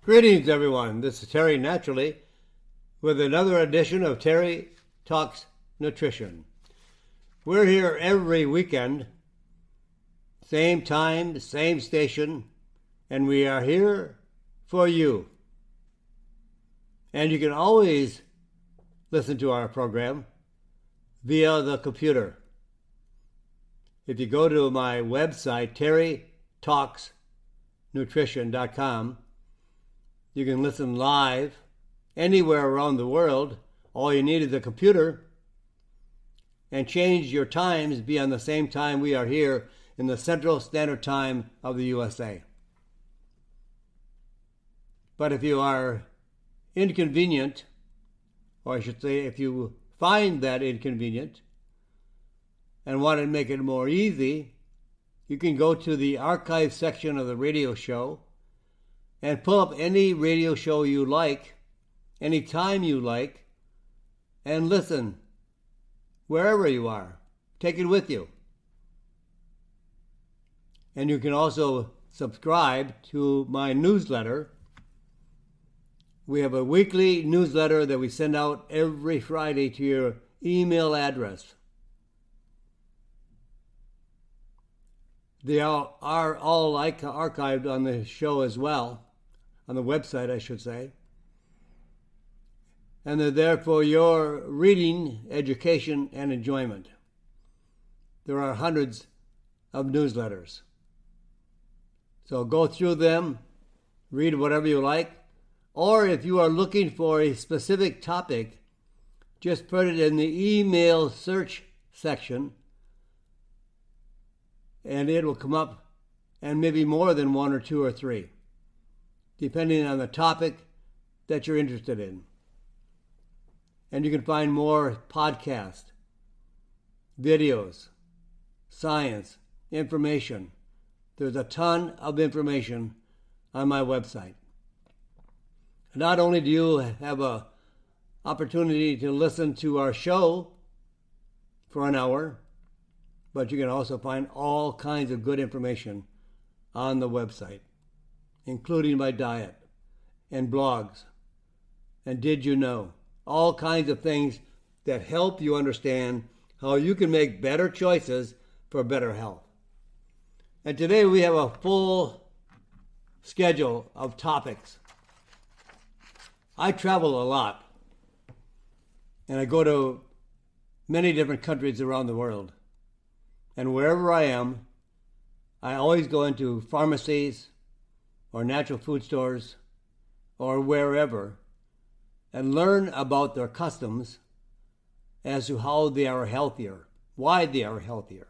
Greetings, everyone. This is Terry Naturally with another edition of Terry Talks Nutrition. We're here every weekend, same time, same station, and we are here for you. And you can always listen to our program via the computer. If you go to my website, terrytalksnutrition.com, you can listen live anywhere around the world. All you need is a computer and change your times, be on the same time we are here in the Central Standard Time of the USA. But if you are inconvenient, or I should say if you find that inconvenient and want to make it more easy, you can go to the archive section of the radio show and pull up any radio show you like, any time you like, and listen wherever you are. Take it with you. And you can also subscribe to my newsletter. We have a weekly newsletter that we send out every Friday to your email address. They are all archived on the show as well, on the website, I should say. And they're there for your reading, education, and enjoyment. There are hundreds of newsletters. So go through them, read whatever you like, or if you are looking for a specific topic, just put it in the email search section, and it will come up, and maybe more than one or two or three, depending on the topic that you're interested in. And you can find more podcasts, videos, science, information. There's a ton of information on my website. Not only do you have an opportunity to listen to our show for an hour, but you can also find all kinds of good information on the website, including my diet and blogs and Did You Know? All kinds of things that help you understand how you can make better choices for better health. And today we have a full schedule of topics. I travel a lot, and I go to many different countries around the world. And wherever I am, I always go into pharmacies or natural food stores or wherever and learn about their customs as to how they are healthier, why they are healthier.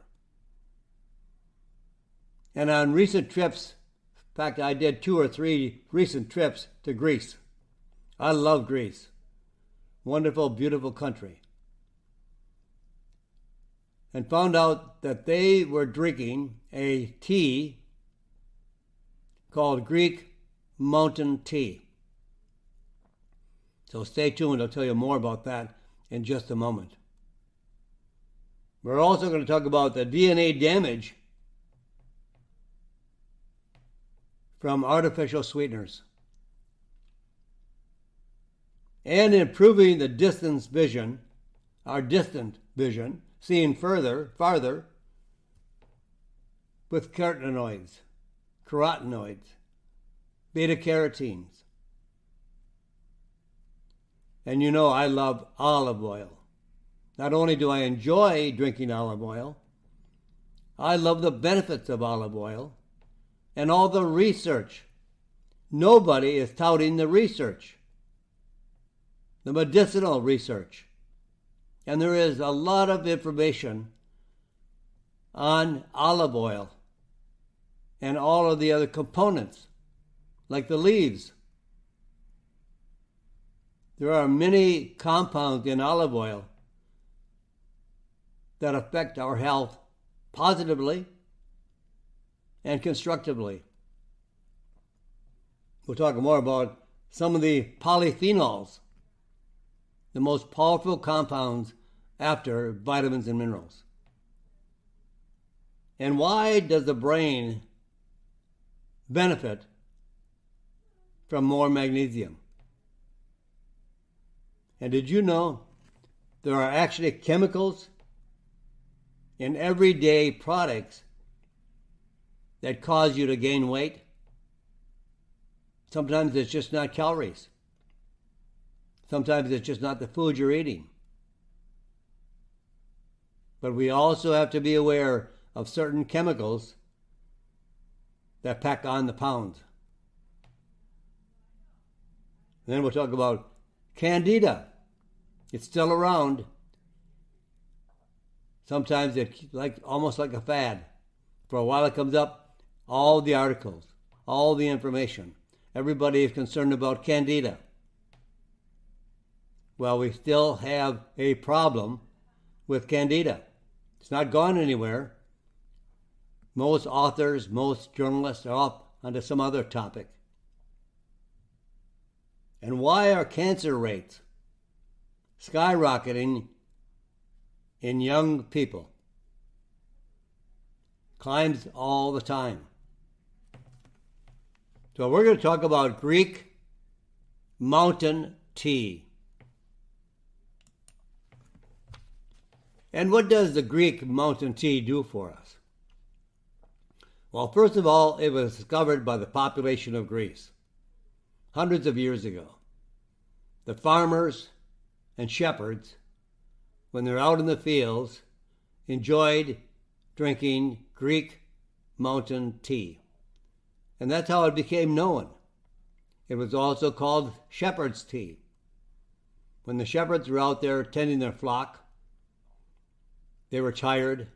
And on recent trips, in fact, I did 2 or 3 recent trips to Greece. I love Greece. Wonderful, beautiful country. And found out that they were drinking a tea called Greek mountain tea. So stay tuned, I'll tell you more about that in just a moment. We're also going to talk about the DNA damage from artificial sweeteners and improving the distant vision, seeing farther with carotenoids, beta-carotenes. And you know I love olive oil. Not only do I enjoy drinking olive oil, I love the benefits of olive oil and all the research. Nobody is touting the research, the medicinal research. And there is a lot of information on olive oil and all of the other components, like the leaves. There are many compounds in olive oil that affect our health positively and constructively. We'll talk more about some of the polyphenols, the most powerful compounds after vitamins and minerals. And why does the brain benefit from more magnesium. And did you know there are actually chemicals in everyday products that cause you to gain weight? Sometimes it's just not calories. Sometimes it's just not the food you're eating. But we also have to be aware of certain chemicals that pack on the pounds. And then we'll talk about candida. It's still around. Sometimes it's almost like a fad. For a while it comes up, all the articles, all the information. Everybody is concerned about candida. Well, we still have a problem with candida. It's not gone anywhere. Most authors, most journalists are off onto some other topic. And why are cancer rates skyrocketing in young people? Climbs all the time. So we're going to talk about Greek mountain tea. And what does the Greek mountain tea do for us? Well, first of all, it was discovered by the population of Greece hundreds of years ago. The farmers and shepherds, when they're out in the fields, enjoyed drinking Greek mountain tea. And that's how it became known. It was also called shepherd's tea. When the shepherds were out there tending their flock, they were tired,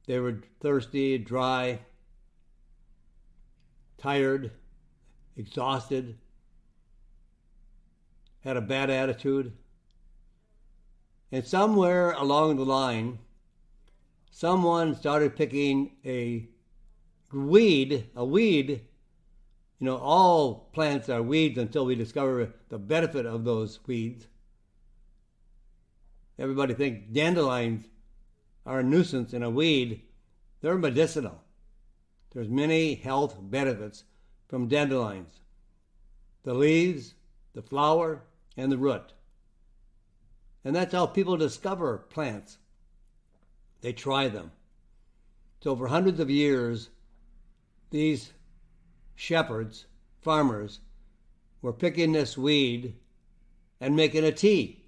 they were thirsty, dry, tired, exhausted, had a bad attitude. And somewhere along the line, someone started picking a weed. All plants are weeds until we discover the benefit of those weeds. Everybody thinks dandelions are a nuisance and a weed. They're medicinal. There's many health benefits from dandelions. The leaves, the flower, and the root. And that's how people discover plants. They try them. So for hundreds of years, these shepherds, farmers, were picking this weed and making a tea.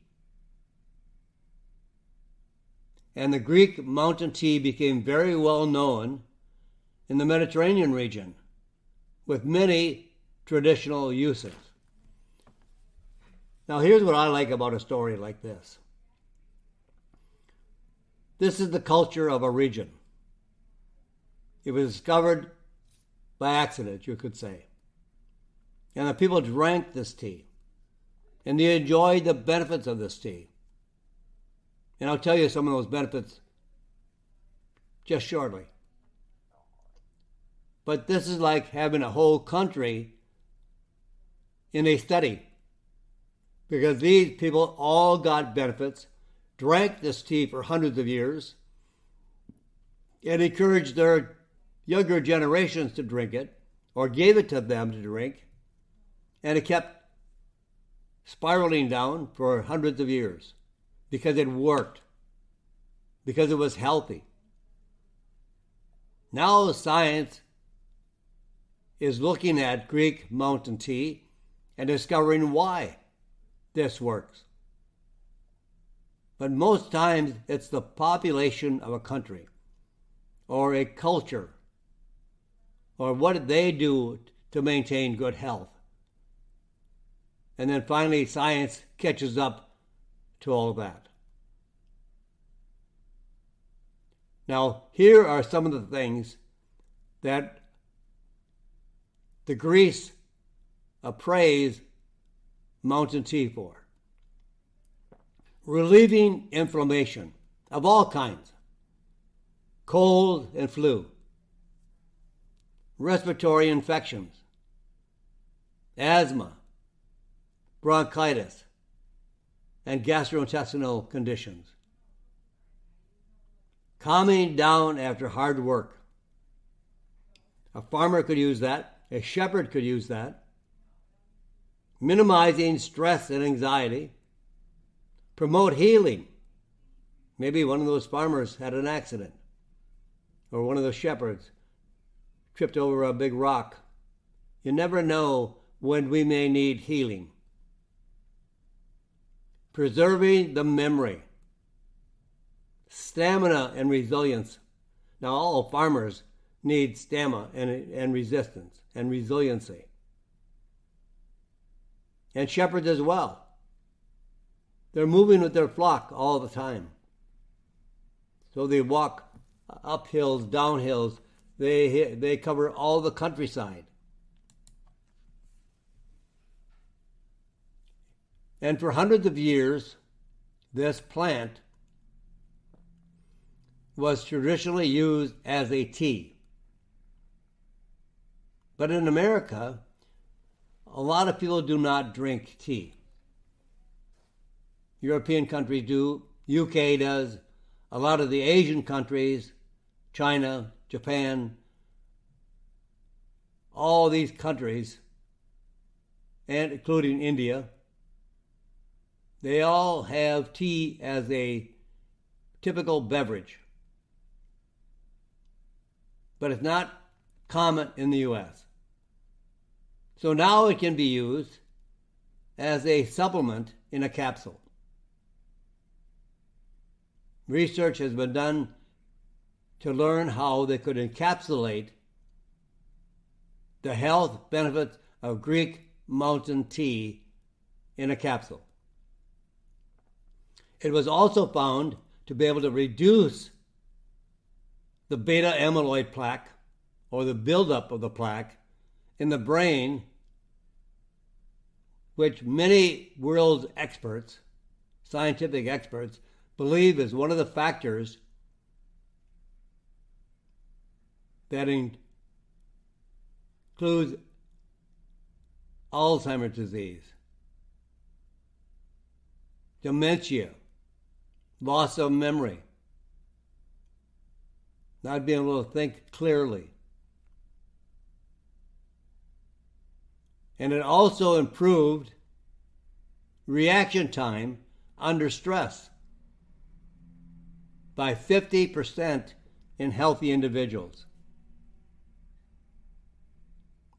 And the Greek mountain tea became very well known in the Mediterranean region with many traditional uses. Now, here's what I like about a story like this. This is the culture of a region. It was discovered by accident, you could say. And the people drank this tea. And they enjoyed the benefits of this tea. And I'll tell you some of those benefits just shortly. But this is like having a whole country in a study. Because these people all got benefits, drank this tea for hundreds of years, and encouraged their younger generations to drink it, or gave it to them to drink, and it kept spiraling down for hundreds of years because it worked, because it was healthy. Now science is looking at Greek mountain tea and discovering why this works. But most times it's the population of a country or a culture or what they do to maintain good health. And then finally science catches up to all of that. Now, here are some of the things that the Greeks appraise mountain tea for. Relieving inflammation of all kinds, cold and flu, respiratory infections, asthma, bronchitis, and gastrointestinal conditions. Calming down after hard work. A farmer could use that. A shepherd could use that. minimizing stress and anxiety, promote healing. Maybe one of those farmers had an accident, or one of those shepherds tripped over a big rock. You never know when we may need healing. Preserving the memory, stamina and resilience. Now, all farmers need stamina and resistance and resiliency. And shepherds as well. They're moving with their flock all the time. So they walk up hills, down hills. They cover all the countryside. And for hundreds of years, this plant was traditionally used as a tea. But in America, a lot of people do not drink tea. European countries do, UK does, a lot of the Asian countries, China, Japan, all these countries, and including India, they all have tea as a typical beverage. But it's not common in the U.S. So now it can be used as a supplement in a capsule. Research has been done to learn how they could encapsulate the health benefits of Greek mountain tea in a capsule. It was also found to be able to reduce the beta amyloid plaque, or the buildup of the plaque, in the brain, which many world experts, scientific experts, believe is one of the factors that includes Alzheimer's disease, dementia, loss of memory, not being able to think clearly. And it also improved reaction time under stress by 50% in healthy individuals.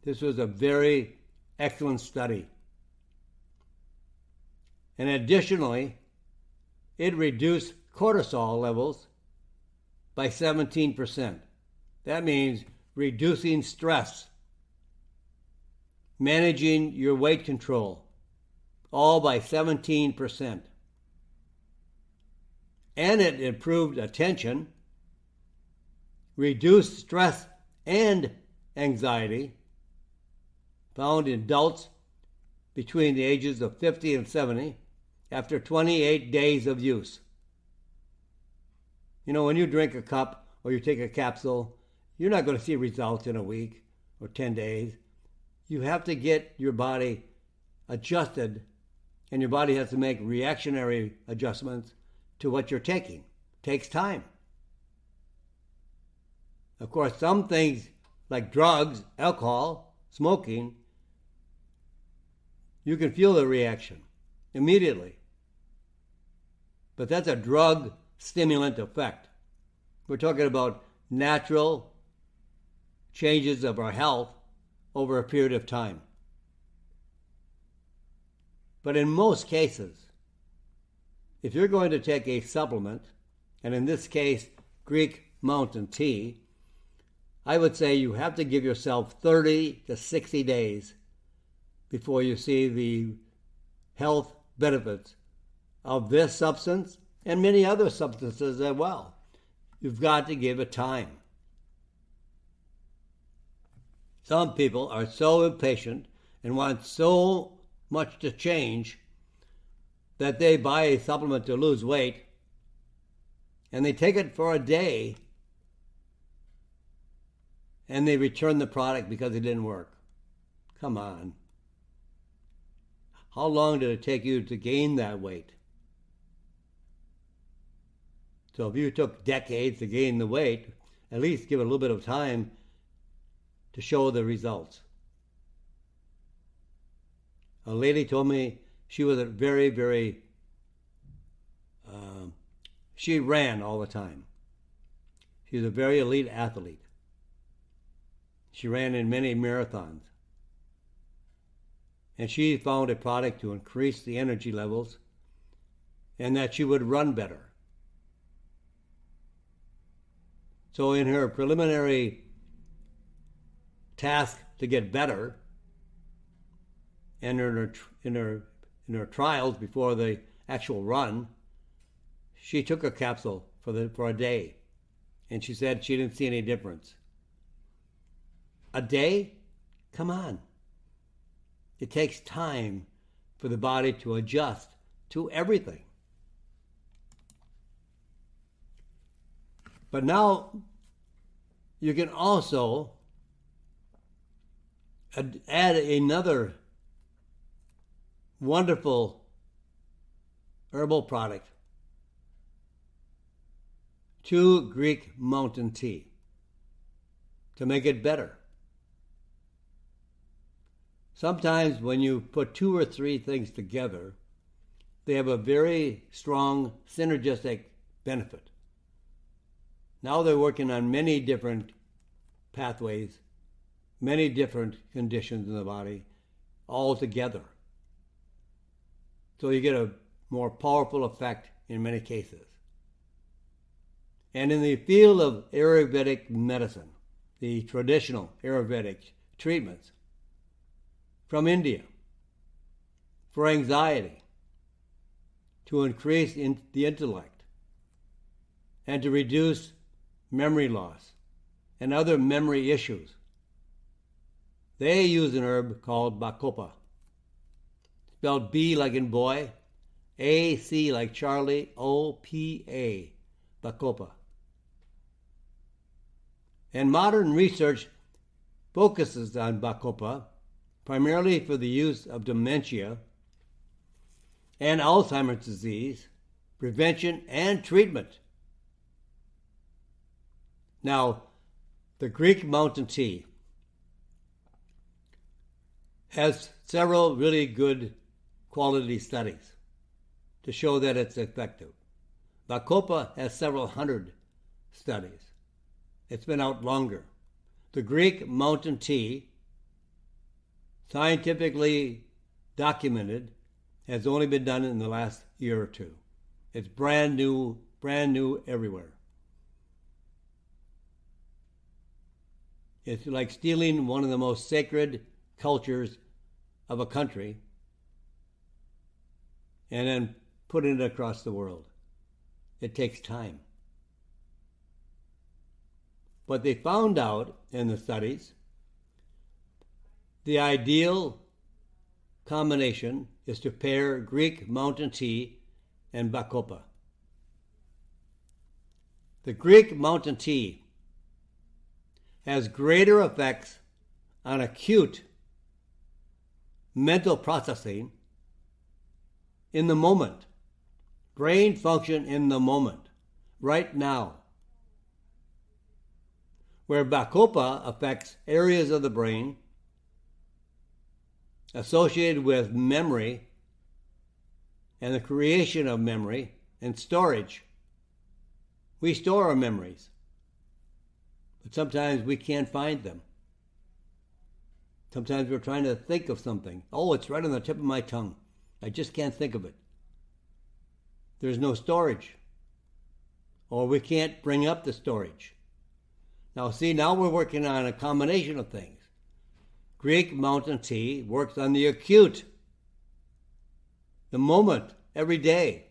This was a very excellent study. And additionally, it reduced cortisol levels by 17%. That means reducing stress, managing your weight control, all by 17%. And it improved attention, reduced stress and anxiety, found in adults between the ages of 50 and 70 after 28 days of use. You know, when you drink a cup or you take a capsule, you're not going to see results in a week or 10 days. You have to get your body adjusted, and your body has to make reactionary adjustments to what you're taking. It takes time. Of course, some things like drugs, alcohol, smoking, you can feel the reaction immediately. But that's a drug stimulant effect. We're talking about natural changes of our health over a period of time. But in most cases, if you're going to take a supplement, and in this case, Greek mountain tea, I would say you have to give yourself 30 to 60 days before you see the health benefits of this substance and many other substances as well. You've got to give it time. Some people are so impatient and want so much to change that they buy a supplement to lose weight and they take it for a day and they return the product because it didn't work. Come on. How long did it take you to gain that weight? So if you took decades to gain the weight, at least give it a little bit of time to show the results. A lady told me she was a she ran all the time. She was a very elite athlete. She ran in many marathons. And she found a product to increase the energy levels and that she would run better. So in her preliminary task to get better, and in her trials before the actual run, she took a capsule for a day, and she said she didn't see any difference. A day? Come on. It takes time for the body to adjust to everything. But now you can also add another wonderful herbal product to Greek mountain tea to make it better. Sometimes when you put 2 or 3 things together, they have a very strong synergistic benefit. Now they're working on many different pathways, many different conditions in the body, all together. So you get a more powerful effect in many cases. And in the field of Ayurvedic medicine, the traditional Ayurvedic treatments from India for anxiety, to increase the intellect, and to reduce memory loss and other memory issues, they use an herb called Bacopa, spelled B like in boy, A-C like Charlie, O-P-A, Bacopa. And modern research focuses on Bacopa primarily for the use of dementia and Alzheimer's disease, prevention and treatment. Now, the Greek mountain tea has several really good quality studies to show that it's effective. Bacopa has several hundred studies. It's been out longer. The Greek mountain tea, scientifically documented, has only been done in the last year or two. It's brand new everywhere. It's like stealing one of the most sacred cultures of a country and then putting it across the world. It takes time. But they found out in the studies the ideal combination is to pair Greek mountain tea and Bacopa. The Greek mountain tea has greater effects on acute mental processing in the moment, brain function in the moment, right now, where Bacopa affects areas of the brain associated with memory and the creation of memory and storage. We store our memories, but sometimes we can't find them. Sometimes we're trying to think of something. Oh, it's right on the tip of my tongue. I just can't think of it. There's no storage. Or we can't bring up the storage. Now we're working on a combination of things. Greek mountain tea works on the acute, the moment, every day.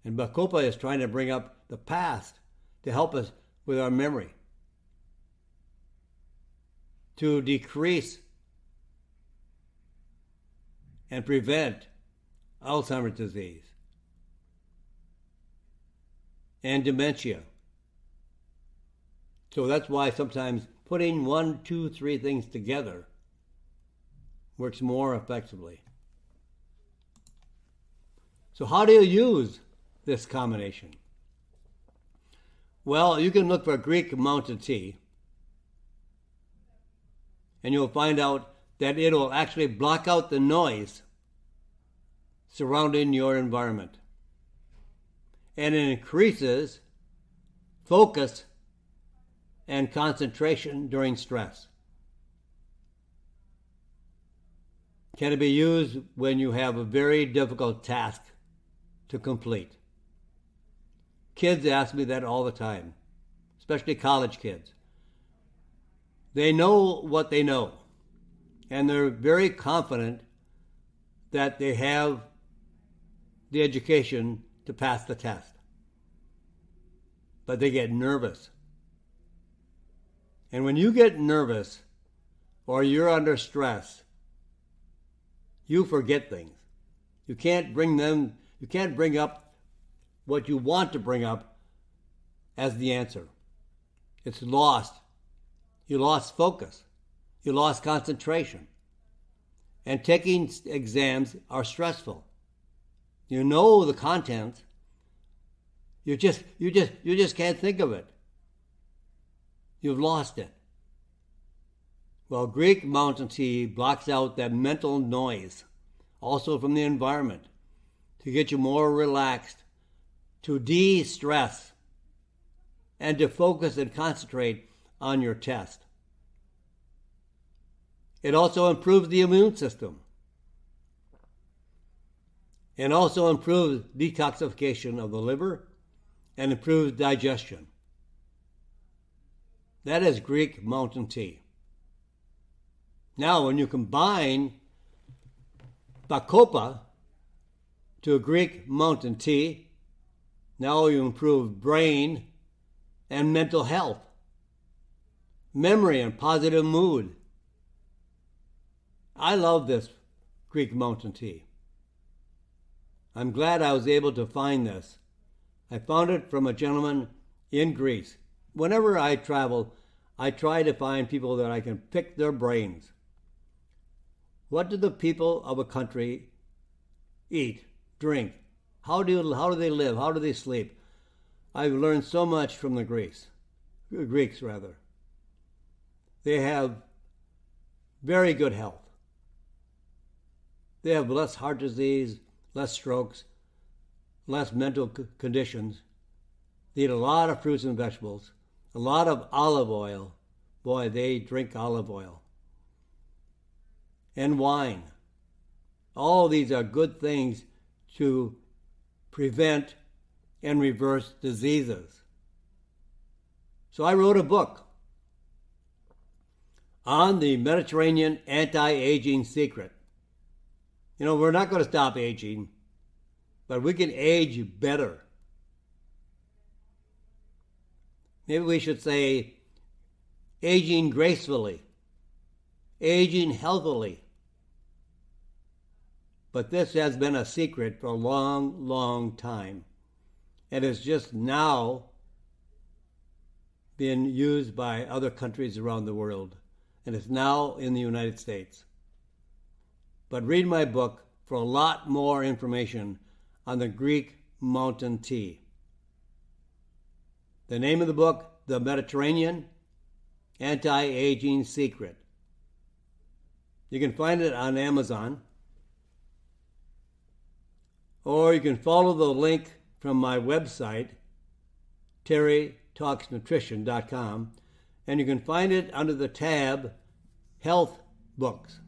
And Bacopa is trying to bring up the past to help us with our memory, to decrease and prevent Alzheimer's disease and dementia. So that's why sometimes putting 1, 2, 3 things together works more effectively. So how do you use this combination? Well, you can look for Greek mountain tea, and you'll find out that it will actually block out the noise surrounding your environment. And it increases focus and concentration during stress. Can it be used when you have a very difficult task to complete? Kids ask me that all the time, especially college kids. They know what they know, and they're very confident that they have the education to pass the test. But they get nervous. And when you get nervous or you're under stress, you forget things. You can't bring up what you want to bring up as the answer. It's lost. You lost focus. You lost concentration. And taking exams are stressful. You know the content. You just can't think of it. You've lost it. Well, Greek mountain tea blocks out that mental noise, also from the environment, to get you more relaxed, to de-stress, and to focus and concentrate on your test. It also improves the immune system and also improves detoxification of the liver and improves digestion. That is Greek mountain tea. Now, when you combine bacopa to a Greek mountain tea, now you improve brain and mental health, memory and positive mood. I love this Greek mountain tea. I'm glad I was able to find this. I found it from a gentleman in Greece. Whenever I travel, I try to find people that I can pick their brains. What do the people of a country eat, drink? How do they live? How do they sleep? I've learned so much from the Greeks. They have very good health. They have less heart disease, less strokes, less mental conditions. They eat a lot of fruits and vegetables, a lot of olive oil. Boy, they drink olive oil. And wine. All these are good things to prevent and reverse diseases. So I wrote a book on the Mediterranean anti-aging secret. You know, we're not going to stop aging, but we can age better. Maybe we should say aging gracefully, aging healthily. But this has been a secret for a long, long time. And it's just now being used by other countries around the world. And it's now in the United States. But read my book for a lot more information on the Greek mountain tea. The name of the book, The Mediterranean Anti-Aging Secret. You can find it on Amazon. Or you can follow the link from my website, terrytalksnutrition.com, and you can find it under the tab Health Books.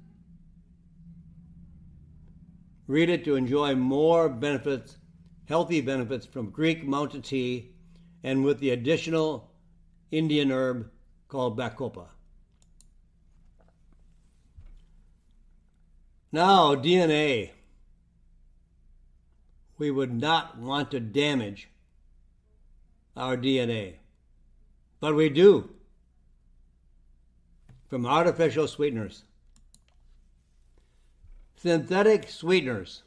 Read it to enjoy more benefits, healthy benefits from Greek mountain tea and with the additional Indian herb called bacopa. Now, DNA. We would not want to damage our DNA, but we do from artificial sweeteners. Synthetic sweeteners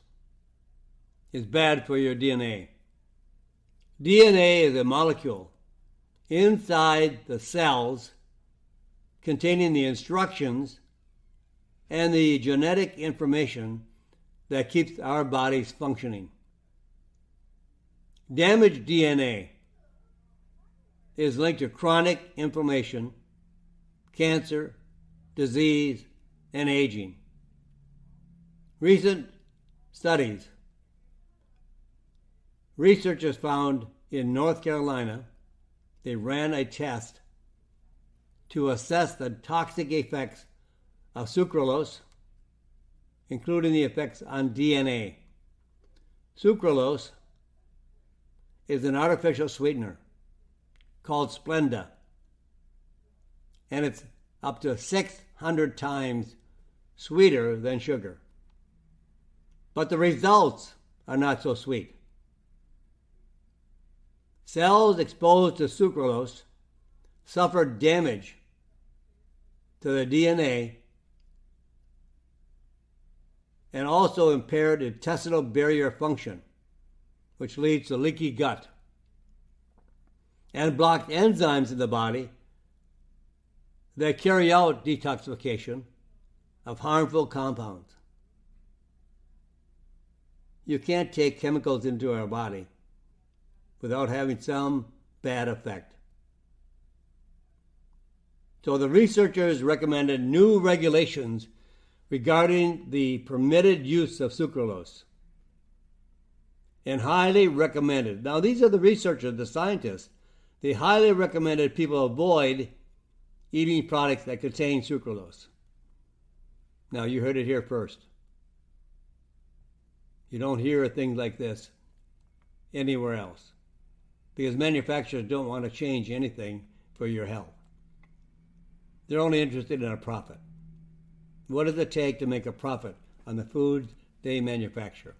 is bad for your DNA. DNA is a molecule inside the cells containing the instructions and the genetic information that keeps our bodies functioning. Damaged DNA is linked to chronic inflammation, cancer, disease, and aging. Recent studies. Researchers found in North Carolina, they ran a test to assess the toxic effects of sucralose, including the effects on DNA. Sucralose is an artificial sweetener called Splenda, and it's up to 600 times sweeter than sugar. But the results are not so sweet. Cells exposed to sucralose suffered damage to the DNA and also impaired intestinal barrier function, which leads to leaky gut, and blocked enzymes in the body that carry out detoxification of harmful compounds. You can't take chemicals into our body without having some bad effect. So the researchers recommended new regulations regarding the permitted use of sucralose and highly recommended. Now, these are the researchers, the scientists. They highly recommended people avoid eating products that contain sucralose. Now, you heard it here first. You don't hear things like this anywhere else because manufacturers don't want to change anything for your health. They're only interested in a profit. What does it take to make a profit on the foods they manufacture?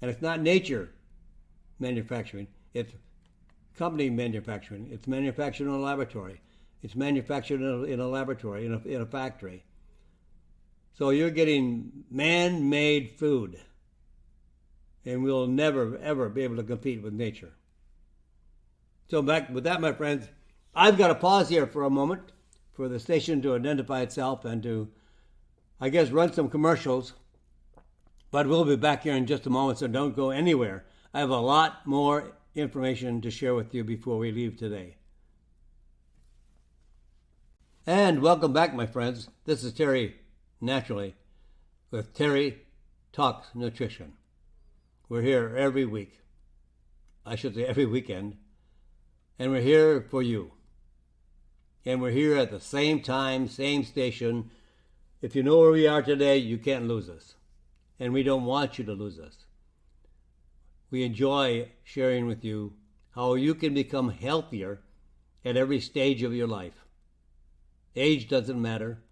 And it's not nature manufacturing, it's company manufacturing. It's manufactured in a laboratory. It's manufactured in a laboratory, in a factory. So you're getting man-made food. And we'll never, ever be able to compete with nature. So back with that, my friends, I've got to pause here for a moment for the station to identify itself and to, I guess, run some commercials. But we'll be back here in just a moment, so don't go anywhere. I have a lot more information to share with you before we leave today. And welcome back, my friends. This is Terry, naturally, with Terry Talks Nutrition. We're here every week. I should say every weekend. And we're here for you. And we're here at the same time, same station. If you know where we are today, you can't lose us. And we don't want you to lose us. We enjoy sharing with you how you can become healthier at every stage of your life. Age doesn't matter.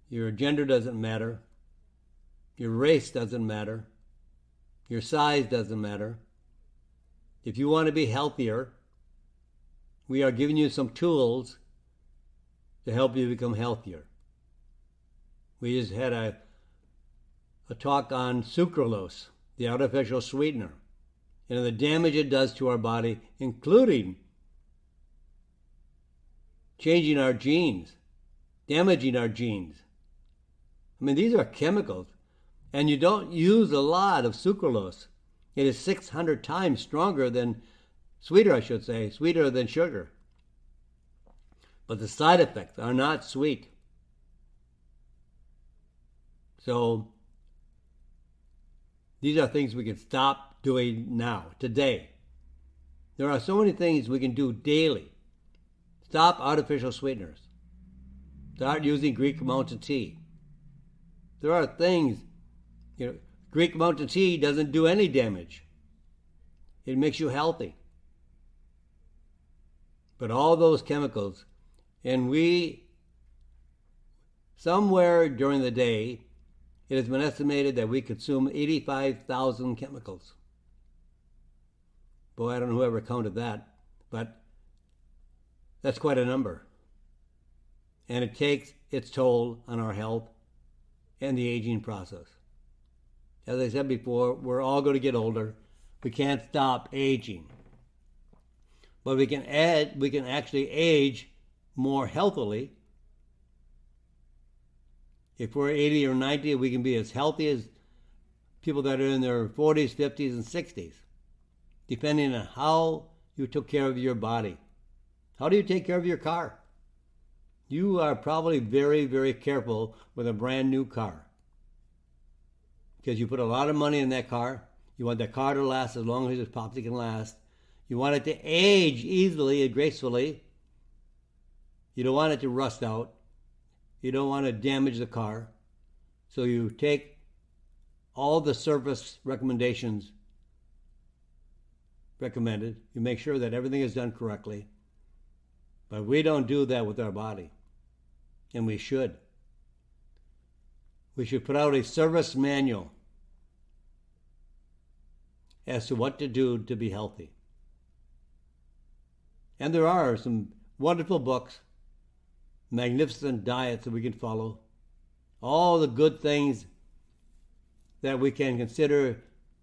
Your gender doesn't matter. Your race doesn't matter. Your size doesn't matter. If you want to be healthier, we are giving you some tools to help you become healthier. We just had a talk on sucralose, the artificial sweetener, and the damage it does to our body, including changing our genes, damaging our genes. I mean, these are chemicals. And you don't use a lot of sucralose. It is 600 times stronger than, sweeter than sugar. But the side effects are not sweet. So these are things we can stop doing now, today. There are so many things we can do daily. Stop artificial sweeteners. Start using Greek Mountain Tea. There are things. Greek Mountain Tea doesn't do any damage. It makes you healthy. But all those chemicals, and somewhere during the day, it has been estimated that we consume 85,000 chemicals. Boy, I don't know whoever counted that, but that's quite a number. And it takes its toll on our health and the aging process. As I said before, we're all going to get older. We can't stop aging. But we can actually age more healthily. If we're 80 or 90, we can be as healthy as people that are in their 40s, 50s, and 60s, depending on how you took care of your body. How do you take care of your car? You are probably very, very careful with a brand new car because you put a lot of money in that car. You want that car to last as long as it possibly can last. You want it to age easily and gracefully. You don't want it to rust out. You don't want to damage the car. So you take all the service recommendations recommended. You make sure that everything is done correctly. But we don't do that with our body. And we should. We should put out a service manual as to what to do to be healthy. And there are some wonderful books, magnificent diets that we can follow, all the good things that we can consider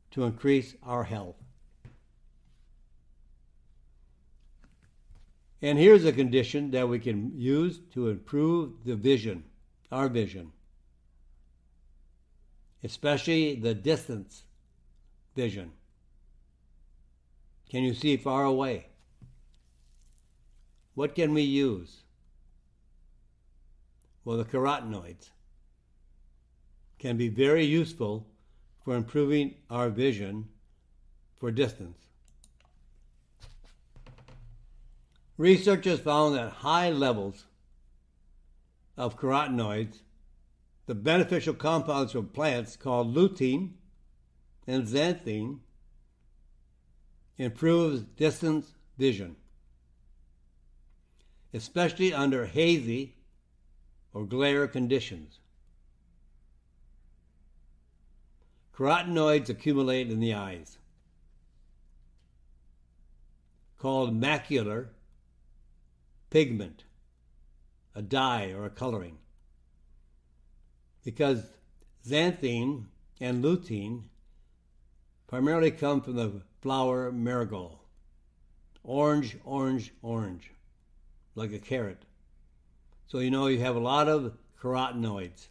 to increase our health. And here's a condition that we can use to improve the vision, our vision, especially the distance vision. Can you see far away? What can we use? Well, the carotenoids can be very useful for improving our vision for distance. Researchers found that high levels of carotenoids, the beneficial compounds from plants called lutein and xanthine, improves distance vision, especially under hazy or glare conditions. Carotenoids accumulate in the eyes, called macular pigment, a dye or a coloring, because xanthine and lutein primarily come from the flower marigold. Orange, orange, orange, like a carrot. So you have a lot of carotenoids,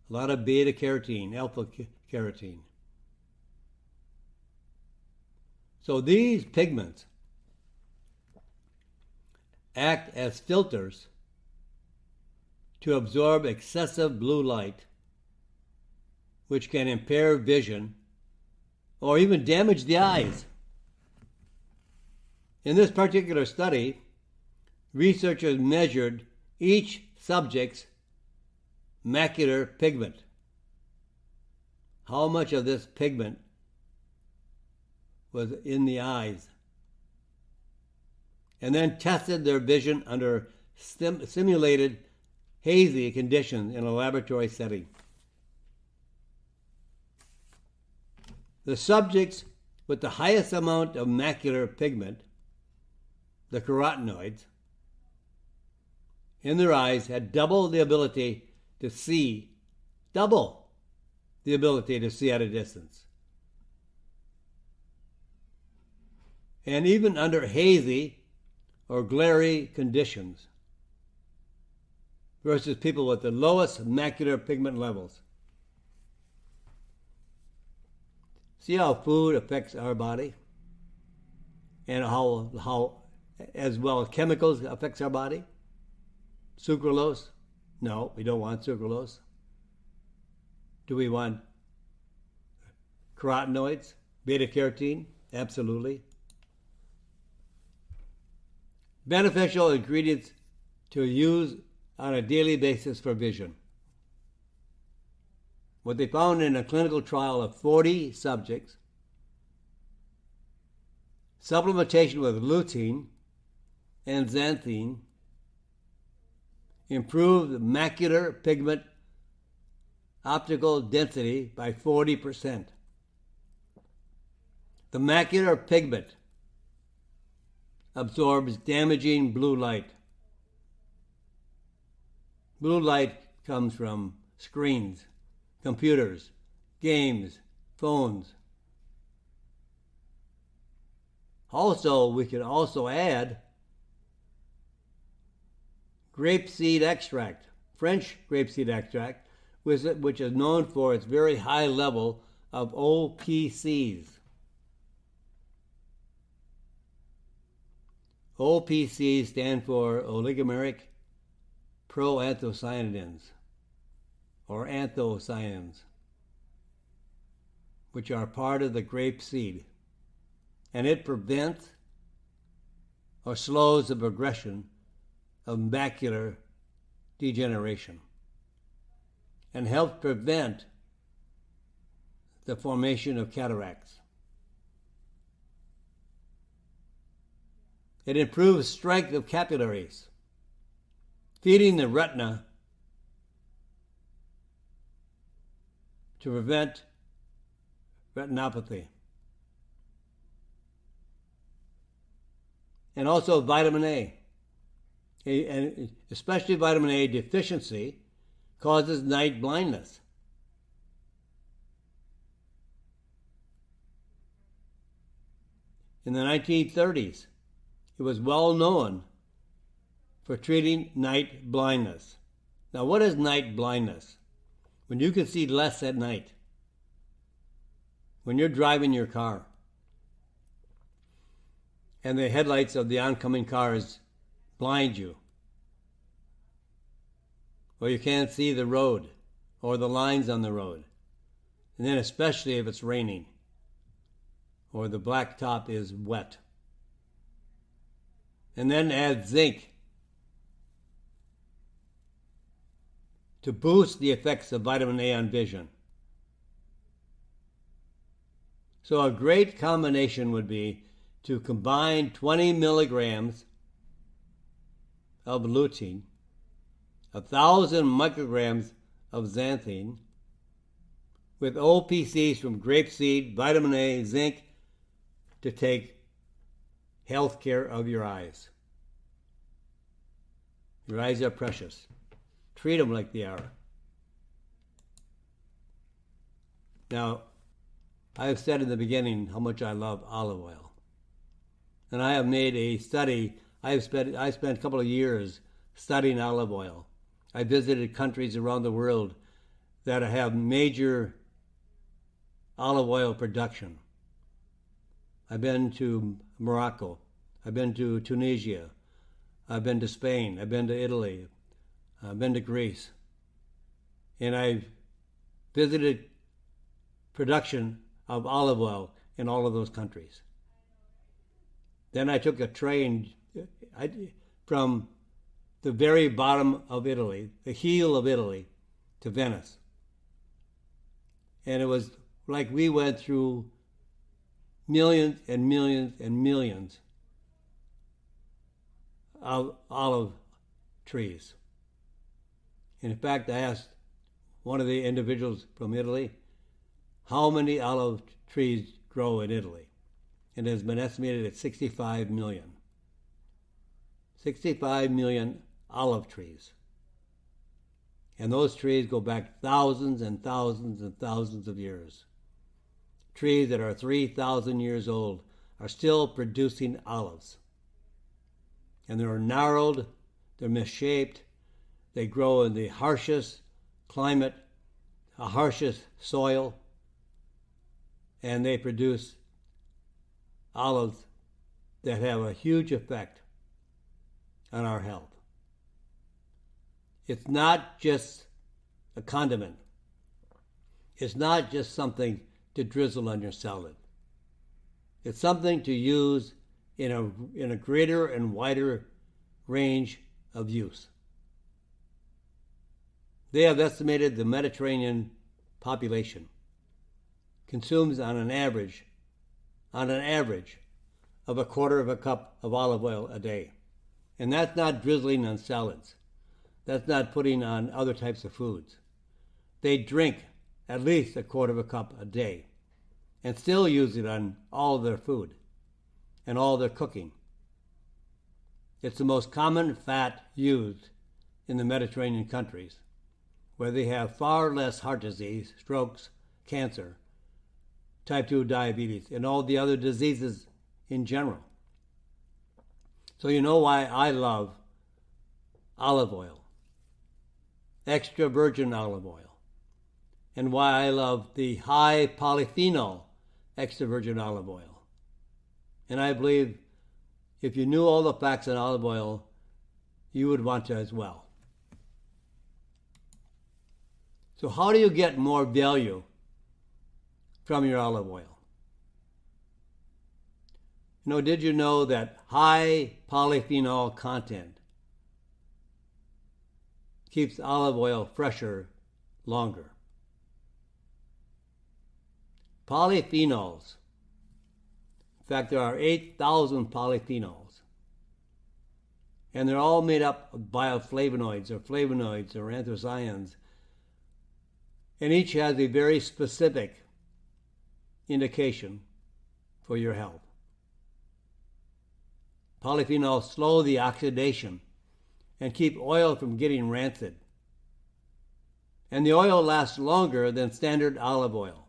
a lot of beta-carotene, alpha-carotene. So these pigments act as filters to absorb excessive blue light, which can impair vision or even damage the eyes. In this particular study, researchers measured each subject's macular pigment. How much of this pigment was in the eyes? And then tested their vision under simulated hazy conditions in a laboratory setting. The subjects with the highest amount of macular pigment, the carotenoids, in their eyes had double the ability to see at a distance. And even under hazy or glary conditions versus people with the lowest macular pigment levels. See how food affects our body and how as well as chemicals affects our body? Sucralose? No, we don't want sucralose. Do we want carotenoids? Beta-carotene? Absolutely. Beneficial ingredients to use on a daily basis for vision. What they found in a clinical trial of 40 subjects, supplementation with lutein and xanthine improved macular pigment optical density by 40%. The macular pigment absorbs damaging blue light. Blue light comes from screens, computers, games, phones. Also, we can also add grapeseed extract, French grapeseed extract, which is known for its very high level of OPCs. OPCs stand for oligomeric proanthocyanidins, or anthocyanins, which are part of the grape seed, and it prevents or slows the progression of macular degeneration and helps prevent the formation of cataracts. It improves strength of capillaries, feeding the retina to prevent retinopathy. And also vitamin A. And especially vitamin A deficiency causes night blindness. In the 1930s, it was well known for treating night blindness. Now, what is night blindness? When you can see less at night. When you're driving your car and the headlights of the oncoming cars blind you, or you can't see the road or the lines on the road, and then especially if it's raining or the blacktop is wet. And then add zinc to boost the effects of vitamin A on vision. So a great combination would be to combine 20 milligrams of lutein, 1,000 micrograms of xanthine, with OPCs from grapeseed, vitamin A, zinc, to take health care of your eyes. Your eyes are precious. Treat them like they are. Now, I have said in the beginning how much I love olive oil. And I have made a study. I spent a couple of years studying olive oil. I visited countries around the world that have major olive oil production. I've been to Morocco. I've been to Tunisia. I've been to Spain. I've been to Italy. I've been to Greece. And I've visited production of olive oil in all of those countries. Then I took a train from the very bottom of Italy, the heel of Italy, to Venice. And it was like we went through millions and millions and millions of olive trees. And in fact, I asked one of the individuals from Italy, how many olive trees grow in Italy? And it has been estimated at 65 million. 65 million olive trees. And those trees go back thousands and thousands and thousands of years. Trees that are 3,000 years old are still producing olives. And they're gnarled, they're misshaped, they grow in the harshest climate, the harshest soil, and they produce olives that have a huge effect on our health. It's not just a condiment. It's not just something to drizzle on your salad. It's something to use in a greater and wider range of use. They have estimated the Mediterranean population consumes on an average of a quarter of a cup of olive oil a day. And that's not drizzling on salads. That's not putting on other types of foods. They drink at least a quarter of a cup a day and still use it on all their food and all their cooking. It's the most common fat used in the Mediterranean countries, where they have far less heart disease, strokes, cancer, type 2 diabetes, and all the other diseases in general. So you know why I love olive oil, extra virgin olive oil, and why I love the high polyphenol extra virgin olive oil. And I believe if you knew all the facts on olive oil, you would want to as well. So how do you get more value from your olive oil? Did you know that high polyphenol content keeps olive oil fresher longer? Polyphenols. In fact, there are 8,000 polyphenols. And they're all made up of bioflavonoids or flavonoids or anthocyanins. And each has a very specific indication for your health. Polyphenols slow the oxidation and keep oil from getting rancid. And the oil lasts longer than standard olive oil.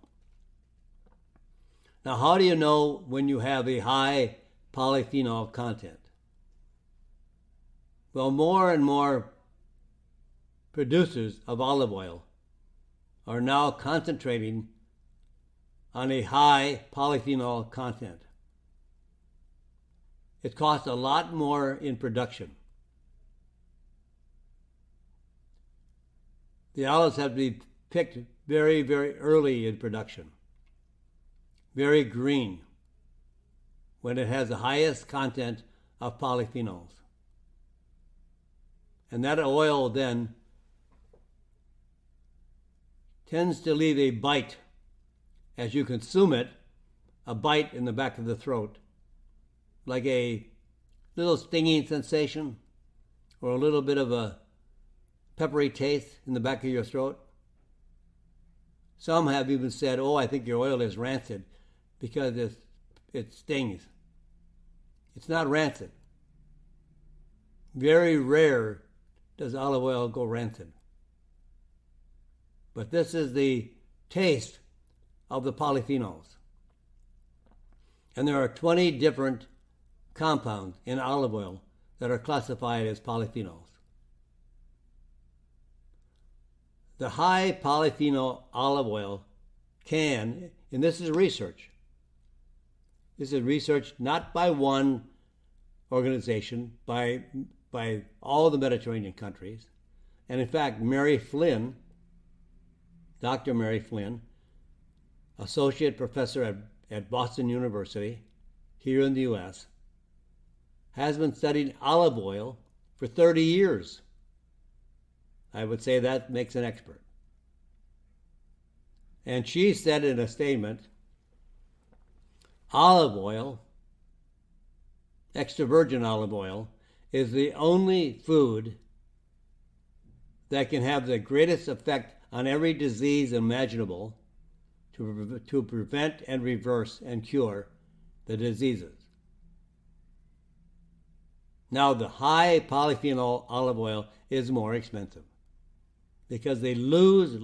Now, how do you know when you have a high polyphenol content? Well, more and more producers of olive oil are now concentrating on a high polyphenol content. It costs a lot more in production. The olives have to be picked very, very early in production. Very green, when it has the highest content of polyphenols. And that oil then tends to leave a bite as you consume it, a bite in the back of the throat, like a little stinging sensation or a little bit of a peppery taste in the back of your throat. Some have even said, "Oh, I think your oil is rancid because it stings." It's not rancid. Very rare does olive oil go rancid. But this is the taste of the polyphenols. And there are 20 different compounds in olive oil that are classified as polyphenols. The high polyphenol olive oil can, and this is research not by one organization, by all the Mediterranean countries. And in fact, Dr. Mary Flynn, associate professor at Boston University here in the U.S., has been studying olive oil for 30 years. I would say that makes an expert. And she said in a statement, olive oil, extra virgin olive oil, is the only food that can have the greatest effect on every disease imaginable to prevent and reverse and cure the diseases. Now, the high polyphenol olive oil is more expensive because they lose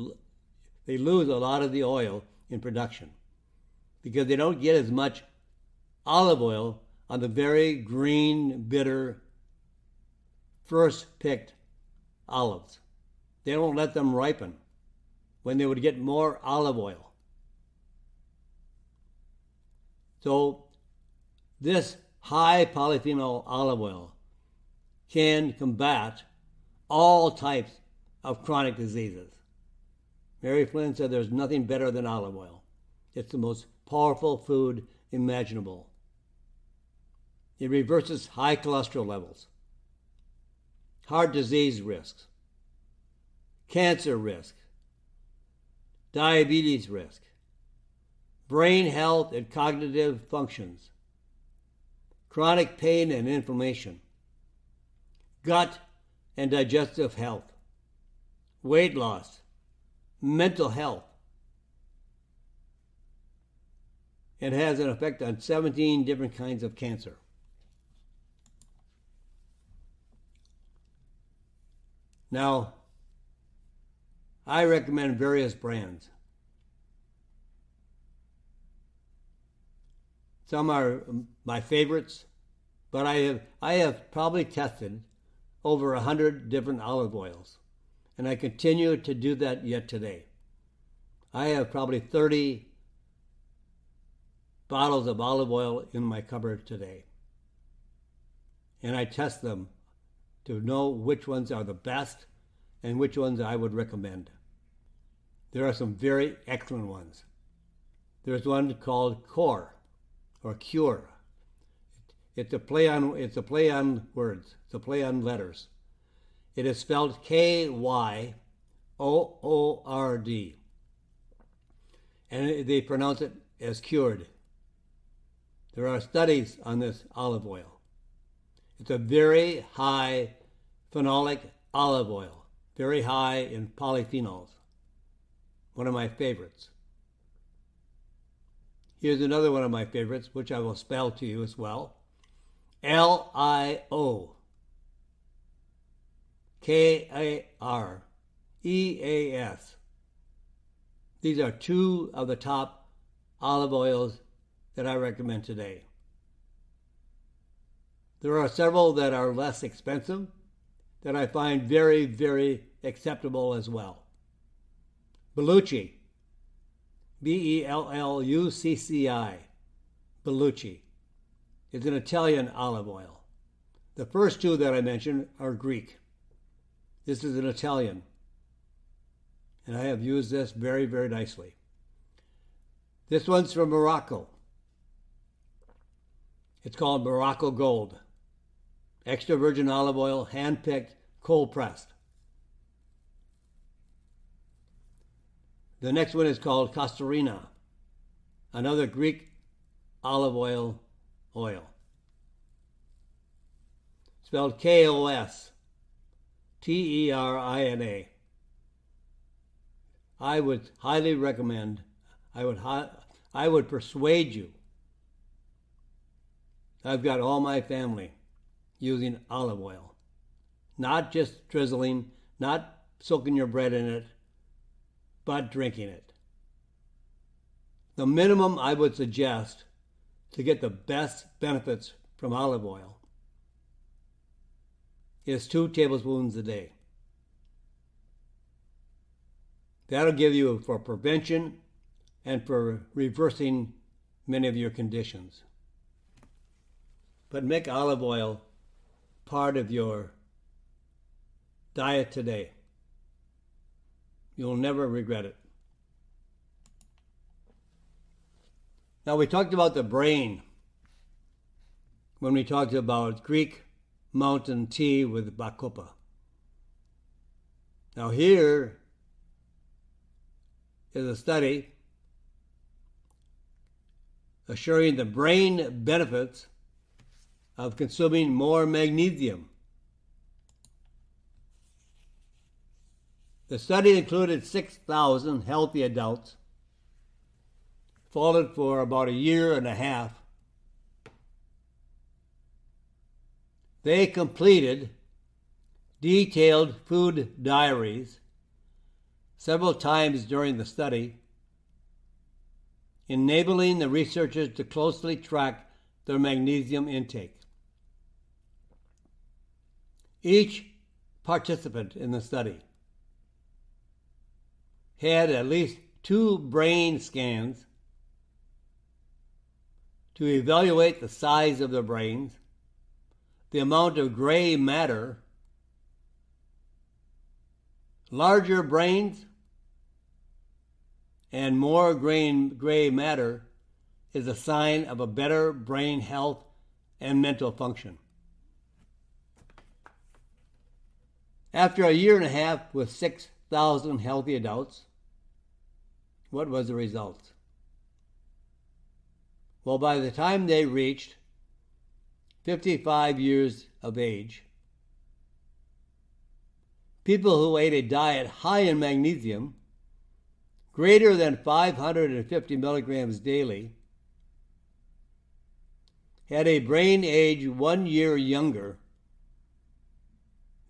a lot of the oil in production because they don't get as much olive oil on the very green, bitter, first picked olives. They don't let them ripen when they would get more olive oil. So this high polyphenol olive oil can combat all types of chronic diseases. Mary Flynn said there's nothing better than olive oil. It's the most powerful food imaginable. It reverses high cholesterol levels, heart disease risks, cancer risk, diabetes risk, brain health and cognitive functions, chronic pain and inflammation, gut and digestive health, weight loss, mental health. It has an effect on 17 different kinds of cancer. Now, I recommend various brands. Some are my favorites, but I have probably tested over 100 different olive oils, and I continue to do that yet today. I have probably 30 bottles of olive oil in my cupboard today, and I test them to know which ones are the best and which ones I would recommend. There are some very excellent ones. There's one called Core or Cure. It's a play on words. It's a play on letters. It is spelled Kyord, and they pronounce it as cured. There are studies on this olive oil. It's a very high phenolic olive oil, very high in polyphenols. One of my favorites. Here's another one of my favorites, which I will spell to you as well. LIOKAREAS. These are two of the top olive oils that I recommend today. There are several that are less expensive that I find very, very acceptable as well. Bellucci, Bellucci, Bellucci, is an Italian olive oil. The first two that I mentioned are Greek. This is an Italian. And I have used this very, very nicely. This one's from Morocco. It's called Morocco Gold. Extra virgin olive oil, hand-picked, cold-pressed. The next one is called Costarina, another Greek olive oil. Spelled Kosterina. I would highly recommend, I would persuade you. I've got all my family using olive oil. Not just drizzling, not soaking your bread in it, but drinking it. The minimum I would suggest to get the best benefits from olive oil is 2 tablespoons a day. That'll give you for prevention and for reversing many of your conditions. But make olive oil part of your diet today. You'll never regret it. Now, we talked about the brain when we talked about Greek mountain tea with bacopa. Now, here is a study assuring the brain benefits of consuming more magnesium. The study included 6,000 healthy adults, followed for about a year and a half. They completed detailed food diaries several times during the study, enabling the researchers to closely track their magnesium intake. Each participant in the study had at least 2 brain scans to evaluate the size of their brains, the amount of gray matter. Larger brains and more gray matter is a sign of a better brain health and mental function. After a year and a half with 6,000 healthy adults, what was the result? Well, by the time they reached 55 years of age, people who ate a diet high in magnesium, greater than 550 milligrams daily, had a brain age 1 year younger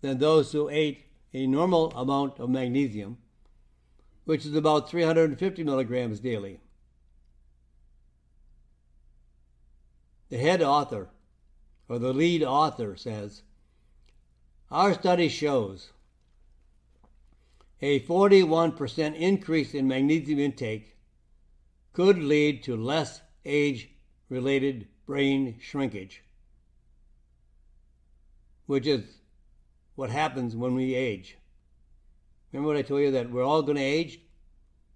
than those who ate a normal amount of magnesium, which is about 350 milligrams daily. The head author, or the lead author, says, "Our study shows a 41% increase in magnesium intake could lead to less age-related brain shrinkage," which is what happens when we age. Remember what I told you, that we're all going to age?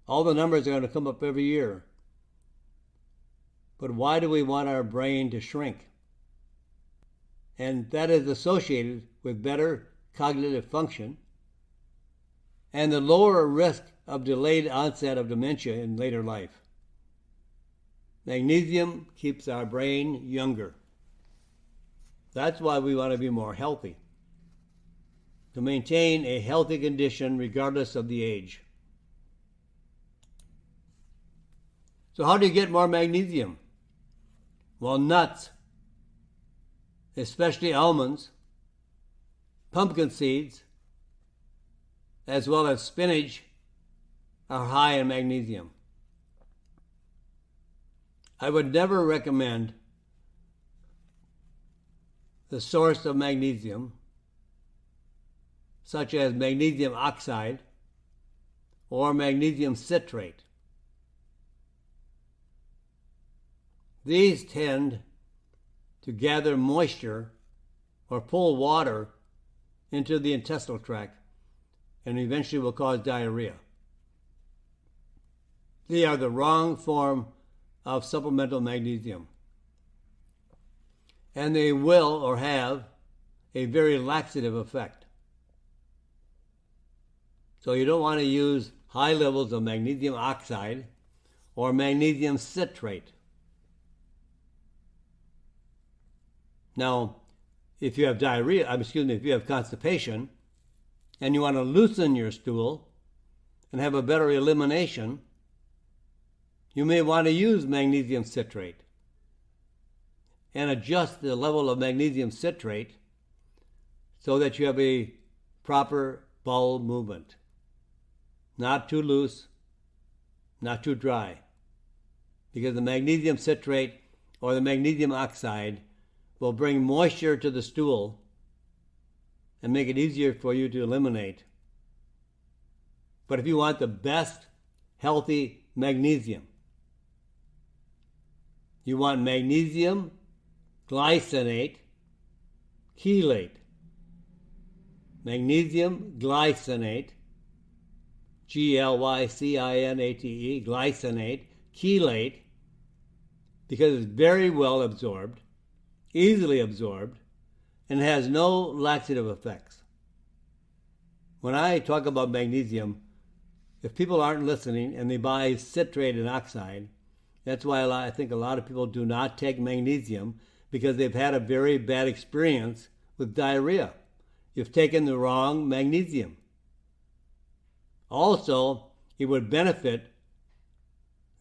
All the numbers are going to come up every year. But why do we want our brain to shrink? And that is associated with better cognitive function and the lower risk of delayed onset of dementia in later life. Magnesium keeps our brain younger. That's why we want to be more healthy, to maintain a healthy condition regardless of the age. So how do you get more magnesium? Well, nuts, especially almonds, pumpkin seeds, as well as spinach, are high in magnesium. I would never recommend the source of magnesium, such as magnesium oxide or magnesium citrate. These tend to gather moisture or pull water into the intestinal tract and eventually will cause diarrhea. They are the wrong form of supplemental magnesium, and they will or have a very laxative effect. So you don't want to use high levels of magnesium oxide or magnesium citrate. Now, if you have if you have constipation and you want to loosen your stool and have a better elimination, you may want to use magnesium citrate and adjust the level of magnesium citrate so that you have a proper bowel movement. Not too loose, not too dry, because the magnesium citrate or the magnesium oxide will bring moisture to the stool and make it easier for you to eliminate. But if you want the best healthy magnesium, you want magnesium glycinate chelate. Magnesium glycinate, Glycinate, glycinate, chelate, because it's very well absorbed, easily absorbed, and has no laxative effects. When I talk about magnesium, if people aren't listening and they buy citrate and oxide, that's why I think a lot of people do not take magnesium, because they've had a very bad experience with diarrhea. You've taken the wrong magnesium. Also, it would benefit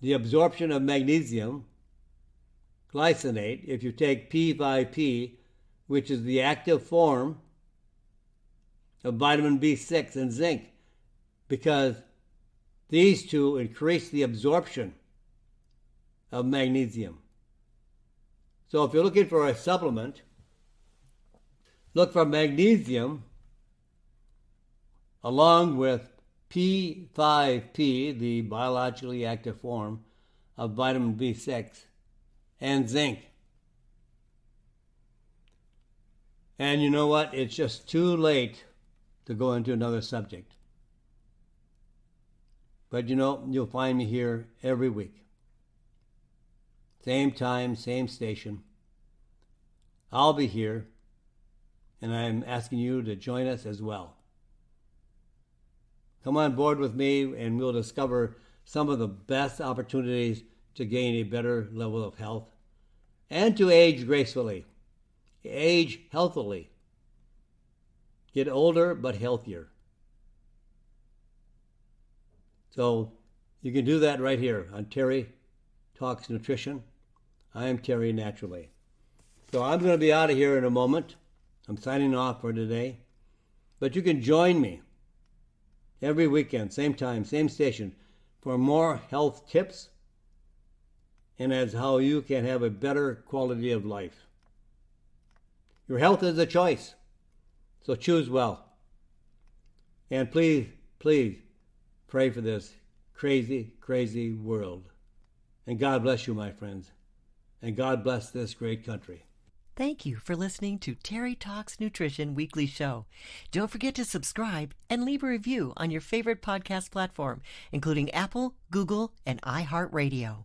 the absorption of magnesium glycinate if you take P5P, which is the active form of vitamin B6 and zinc, because these two increase the absorption of magnesium. So if you're looking for a supplement, look for magnesium along with P5P, the biologically active form of vitamin B6, and zinc. And you know what? It's just too late to go into another subject. But you'll find me here every week. Same time, same station. I'll be here, and I'm asking you to join us as well. Come on board with me, and we'll discover some of the best opportunities to gain a better level of health and to age gracefully, age healthily, get older but healthier. So you can do that right here on Terry Talks Nutrition. I am Terry Naturally. So I'm going to be out of here in a moment. I'm signing off for today. But you can join me every weekend, same time, same station, for more health tips and as how you can have a better quality of life. Your health is a choice, so choose well. And please, please pray for this crazy, crazy world. And God bless you, my friends. And God bless this great country. Thank you for listening to Terry Talks Nutrition Weekly Show. Don't forget to subscribe and leave a review on your favorite podcast platform, including Apple, Google, and iHeartRadio.